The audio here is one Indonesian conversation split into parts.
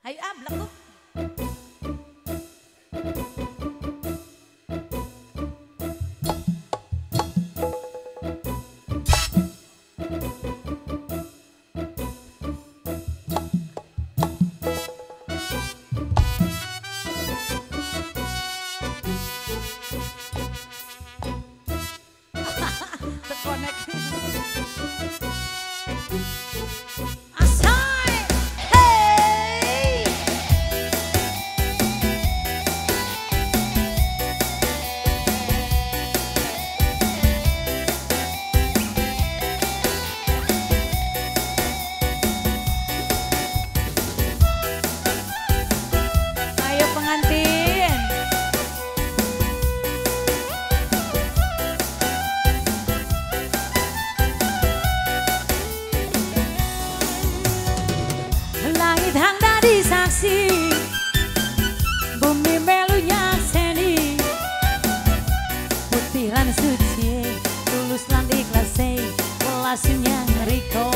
Ayo ablek tuh. Terkonek. Asai. Hey. Ayo pengantin. Langit hang dadi saksi, bumi melunya seni, putih lan suci, tulus lan ikhlas, welasnya ngeriko.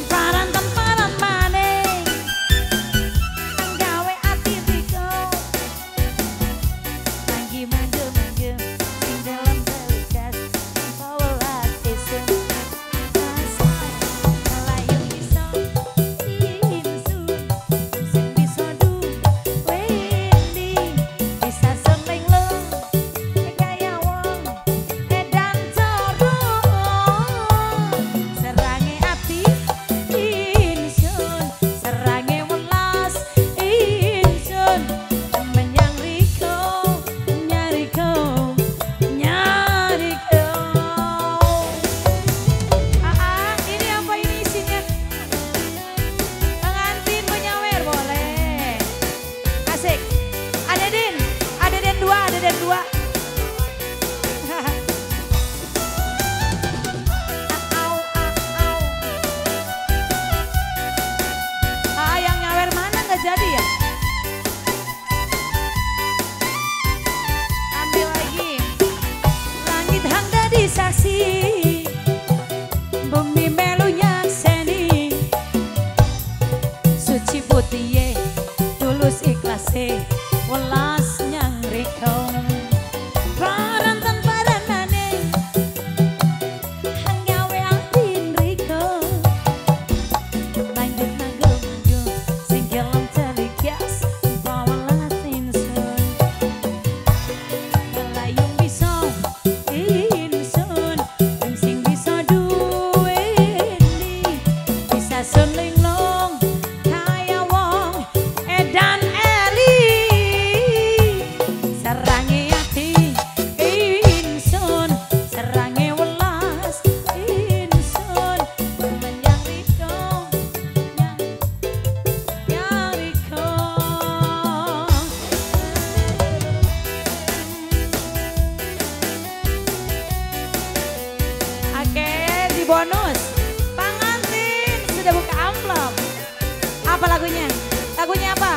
Paranten paran maning, nggawe ati riko, manggi mangge sing dalem belikas, welas isun. Jadi ya, ambil lagi. Langit hang dadi saksi, bumi melunya seni, suci putih tulus ikhlas, welas nyang riko. Paranten paran maning, hang gawe ati riko, lanjut nanggung sing gelem bonus. Pengantin sudah buka amplop. Apa lagunya? Lagunya apa?